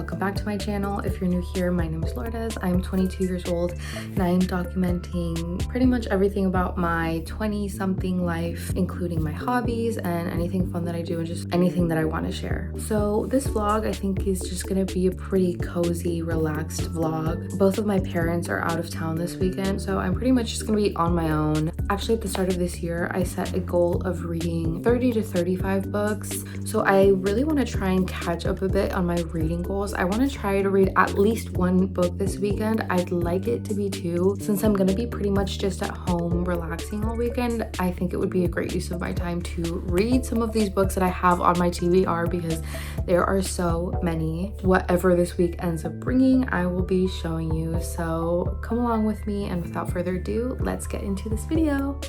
welcome back to my channel. If you're new here, my name is Lourdes. I'm 22 years old and I am documenting pretty much everything about my 20-something life, including my hobbies and anything fun that I do and just anything that I want to share. So this vlog I think is just gonna be a pretty cozy, relaxed vlog. Both of my parents are out of town this weekend, so I'm pretty much just gonna be on my own. Actually, at the start of this year, I set a goal of reading 30 to 35 books. So I really want to try and catch up a bit on my reading goals. I want to try to read at least one book this weekend. I'd like it to be two. Since I'm going to be pretty much just at home relaxing all weekend, I think it would be a great use of my time to read some of these books that I have on my TBR because there are so many. Whatever this week ends up bringing, I will be showing you. So come along with me, and without further ado, let's get into this video.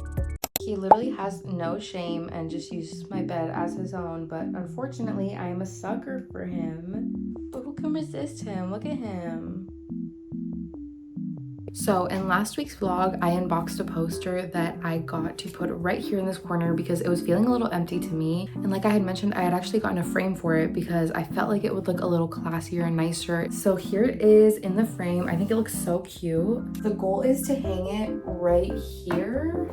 He literally has no shame and just uses my bed as his own, but unfortunately I am a sucker for him. But who can resist him? Look at him. So in last week's vlog, I unboxed a poster that I got to put right here in this corner because it was feeling a little empty to me. And like I had mentioned, I had actually gotten a frame for it because I felt like it would look a little classier and nicer. So here it is in the frame. I think it looks so cute. The goal is to hang it right here.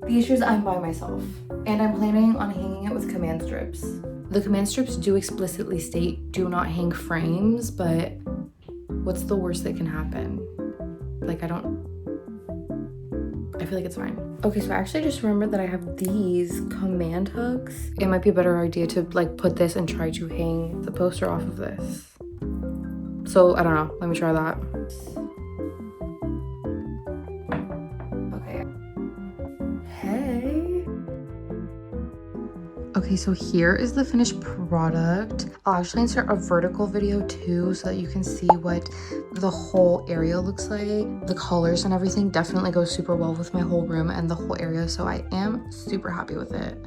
The issue is I'm by myself and I'm planning on hanging it with command strips. The command strips do explicitly state do not hang frames, but what's the worst that can happen? Like I feel like it's fine. Okay, so I actually just remembered that I have these command hooks. It might be a better idea to like put this and try to hang the poster off of this. So I don't know, let me try that. Okay, so here is the finished product. I'll actually insert a vertical video too so that you can see what the whole area looks like. The colors and everything definitely goes super well with my whole room and the whole area, so I am super happy with it.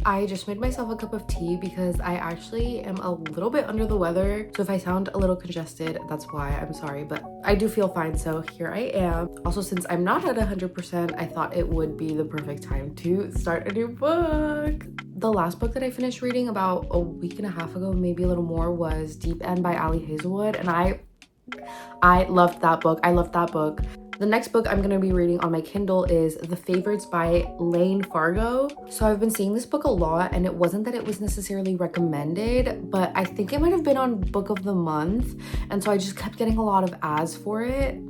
I just made myself a cup of tea because I actually am a little bit under the weather. So if I sound a little congested, that's why. I'm sorry, but I do feel fine. So here I am. Also, since I'm not at 100%, I thought it would be the perfect time to start a new book. The last book that I finished reading about a week and a half ago, maybe a little more, was Deep End by Ali Hazelwood. And I loved that book. I loved that book. The next book I'm going to be reading on my Kindle is The Favorites by Layne Fargo. So I've been seeing this book a lot, and it wasn't that it was necessarily recommended, but I think it might have been on Book of the Month, and so I just kept getting a lot of ads for it.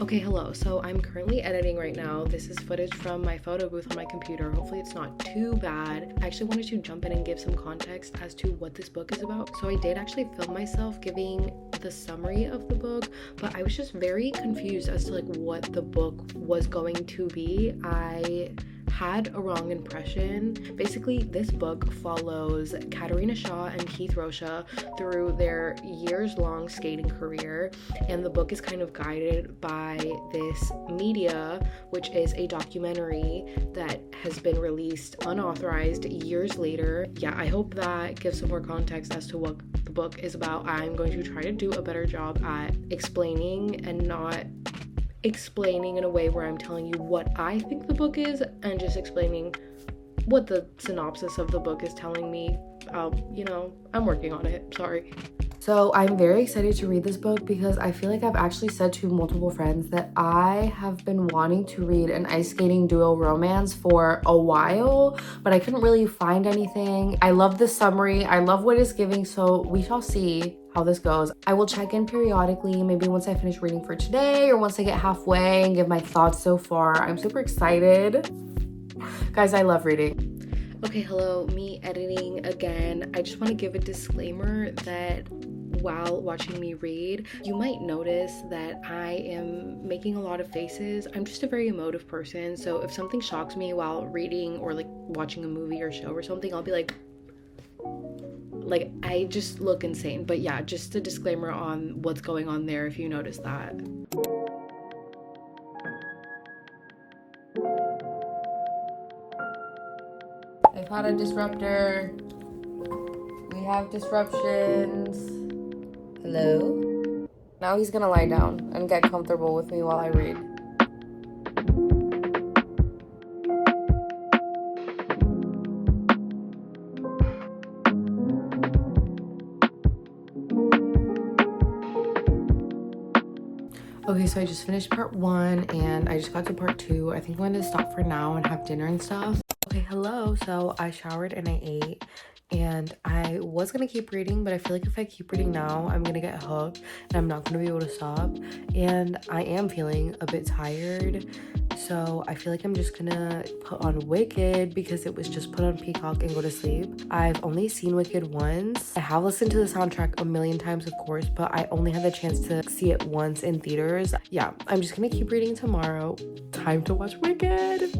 Okay, hello. So I'm currently editing right now. This is footage from my photo booth on my computer. Hopefully it's not too bad. I actually wanted to jump in and give some context as to what this book is about. So I did actually film myself giving the summary of the book, but I was just very confused as to like what the book was going to be. I had a wrong impression. Basically, this book follows Katarina Shaw and Keith Rocha through their years-long skating career, and the book is kind of guided by this media, which is a documentary that has been released unauthorized years later. Yeah, I hope that gives some more context as to what the book is about. I'm going to try to do a better job at explaining and not explaining in a way where I'm telling you what I think the book is and just explaining what the synopsis of the book is telling me. You know, I'm working on it, sorry. So I'm very excited to read this book because I feel like I've actually said to multiple friends that I have been wanting to read an ice skating duo romance for a while, but I couldn't really find anything. I love the summary, I love what it's giving, so we shall see how this goes. I will check in periodically, maybe once I finish reading for today or once I get halfway, and give my thoughts so far. I'm super excited. Guys, I love reading. Okay, hello, me editing again. I just want to give a disclaimer that while watching me read, you might notice that I am making a lot of faces. I'm just a very emotive person, so if something shocks me while reading or like watching a movie or show or something, I'll be like I just look insane. But yeah, just a disclaimer on what's going on there if you notice that. I've had a disruptor. We have disruptions. Hello? Now he's gonna lie down and get comfortable with me while I read. Okay, so I just finished part 1 and I just got to part 2. I think I'm going to stop for now and have dinner and stuff. Okay, hello. So I showered and I ate, and I was gonna keep reading, but I feel like if I keep reading now, I'm gonna get hooked and I'm not gonna be able to stop. And I am feeling a bit tired, so I feel like I'm just gonna put on Wicked because it was just put on Peacock and go to sleep. I've only seen Wicked once. I have listened to the soundtrack a million times, of course, but I only had the chance to see it once in theaters. Yeah, I'm just gonna keep reading tomorrow. Time to watch Wicked.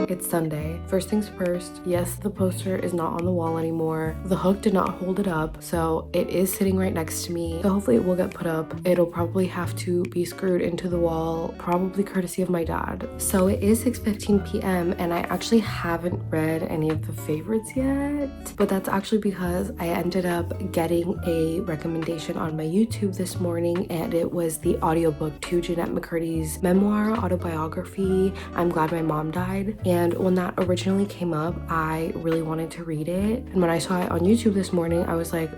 It's Sunday. First things first, yes, the poster is not on the wall anymore. The hook did not hold it up, so it is sitting right next to me. So hopefully it will get put up. It'll probably have to be screwed into the wall, probably courtesy of my dad. So it is 6:15 p.m. and I actually haven't read any of the favorites yet, but that's actually because I ended up getting a recommendation on my YouTube this morning, and it was the audiobook to Jennette McCurdy's memoir autobiography, I'm Glad My Mom Died. And when that originally came up, I really wanted to read it. And when I saw it on YouTube this morning, I was like,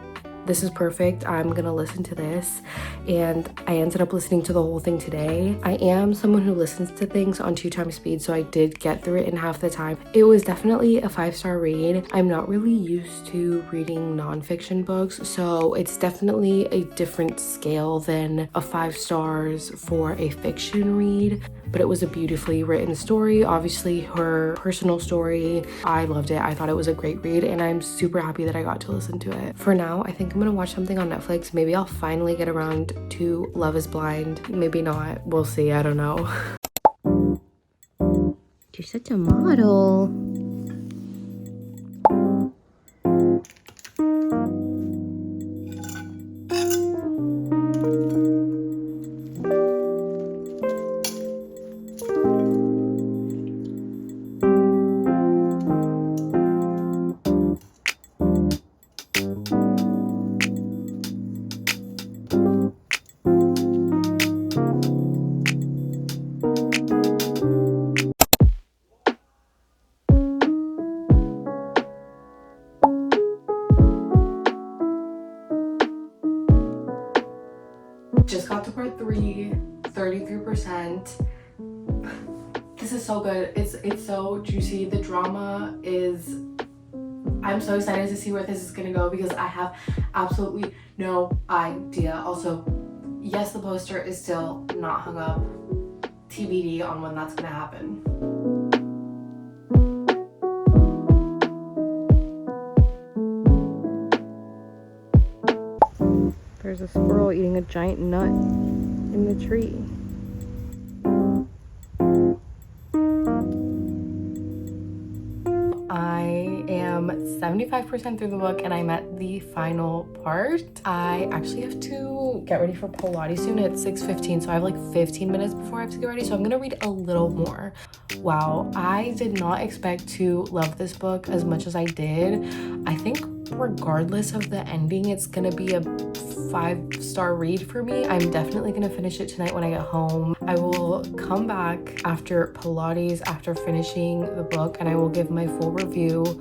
this is perfect. I'm gonna listen to this. And I ended up listening to the whole thing today. I am someone who listens to things on 2x speed, so I did get through it in half the time. It was definitely a 5-star read. I'm not really used to reading nonfiction books, so it's definitely a different scale than a 5 stars for a fiction read. But it was a beautifully written story. Obviously, her personal story. I loved it. I thought it was a great read, and I'm super happy that I got to listen to it. For now, I think I'm gonna watch something on Netflix. Maybe I'll finally get around to Love is Blind. Maybe not. We'll see. I don't know. You're such a model. Just got to part 3, 33%. This is so good. It's so juicy. The drama is, I'm so excited to see where this is gonna go because I have absolutely no idea. Also, yes, the poster is still not hung up. TBD on when that's gonna happen. There's a squirrel eating a giant nut in the tree. I am 75% through the book and I'm at the final part. I actually have to get ready for Pilates soon at 6:15, so I have like 15 minutes before I have to get ready, so I'm gonna read a little more. Wow, I did not expect to love this book as much as I did. I think regardless of the ending, it's gonna be a 5-star read for me. I'm definitely gonna finish it tonight when I get home. I will come back after Pilates, after finishing the book, and I will give my full review.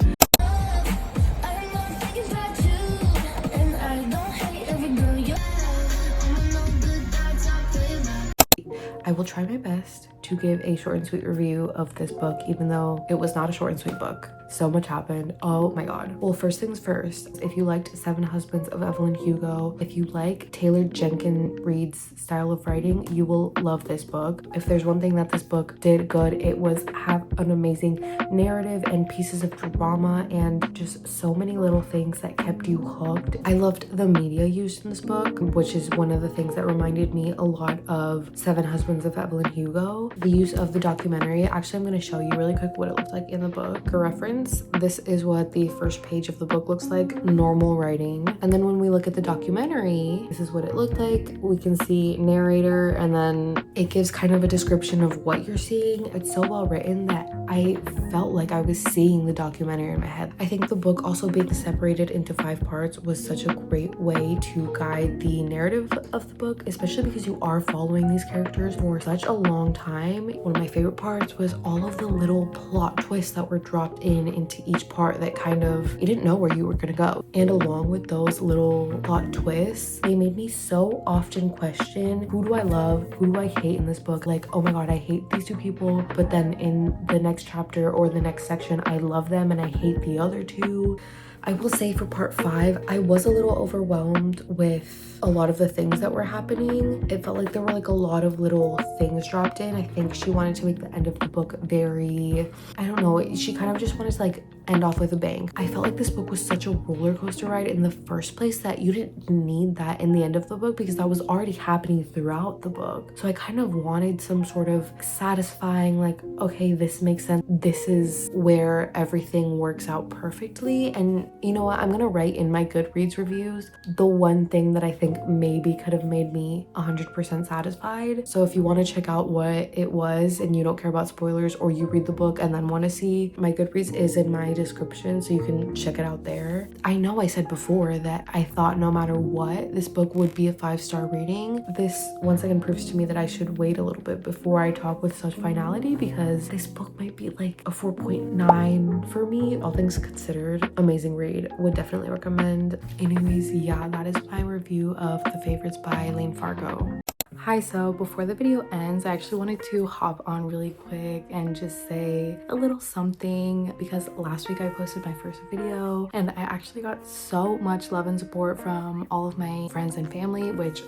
I will try my best to give a short and sweet review of this book, even though it was not a short and sweet book. So much happened. Oh my god. Well, first things first, if you liked Seven Husbands of Evelyn Hugo, if you like Taylor Jenkins Reid's style of writing, you will love this book. If there's one thing that this book did good, it was have an amazing narrative and pieces of drama and just so many little things that kept you hooked. I loved the media used in this book, which is one of the things that reminded me a lot of Seven Husbands of Evelyn Hugo. The use of the documentary. Actually, I'm going to show you really quick what it looked like in the book. For reference, this is what the first page of the book looks like, normal writing. And then when we look at the documentary, this is what it looked like. We can see narrator, and then it gives kind of a description of what you're seeing. It's so well written that I felt like I was seeing the documentary in my head. I think the book also being separated into 5 parts was such a great way to guide the narrative of the book, especially because you are following these characters for such a long time. One of my favorite parts was all of the little plot twists that were dropped into each part that kind of, you didn't know where you were gonna go. And along with those little plot twists, they made me so often question, who do I love, who do I hate in this book? Like, oh my god, I hate these 2 people, but then in the next chapter or the next section, I love them and I hate the other 2. I will say for part 5, I was a little overwhelmed with a lot of the things that were happening. It felt like there were like a lot of little things dropped in. I think she wanted to make the end of the book very, I don't know, she kind of just wanted to like end off with a bang. I felt like this book was such a roller coaster ride in the first place that you didn't need that in the end of the book because that was already happening throughout the book. So I kind of wanted some sort of satisfying, like, okay, this makes sense. This is where everything works out perfectly. And you know what? I'm gonna write in my Goodreads reviews the one thing that I think maybe could have made me 100% satisfied. So if you want to check out what it was and you don't care about spoilers, or you read the book and then want to see, my Goodreads is in my description, so you can check it out there. I know I said before that I thought no matter what, this book would be a 5-star rating. This once again proves to me that I should wait a little bit before I talk with such finality, because this book might be like a 4.9 for me, all things considered. Amazing read, would definitely recommend. Anyways, yeah, that is my review of The Favorites by Layne Fargo. Hi, so before the video ends, I actually wanted to hop on really quick and just say a little something, because last week I posted my first video and I actually got so much love and support from all of my friends and family, which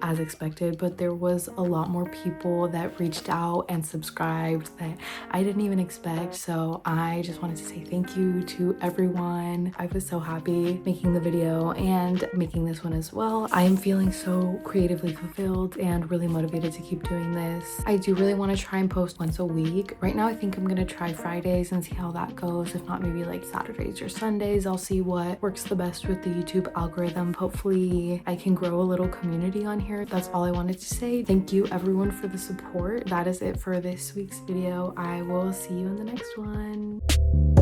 as expected, but there was a lot more people that reached out and subscribed that I didn't even expect. So I just wanted to say thank you to everyone. I was so happy making the video and making this one as well. I am feeling so creatively fulfilled and really motivated to keep doing this. I do really want to try and post once a week. Right now I think I'm gonna try Fridays and see how that goes. If not, maybe like Saturdays or Sundays. I'll see what works the best with the YouTube algorithm. Hopefully I can grow a little community on here. That's all I wanted to say. Thank you everyone for the support. That is it for this week's video. I will see you in the next one.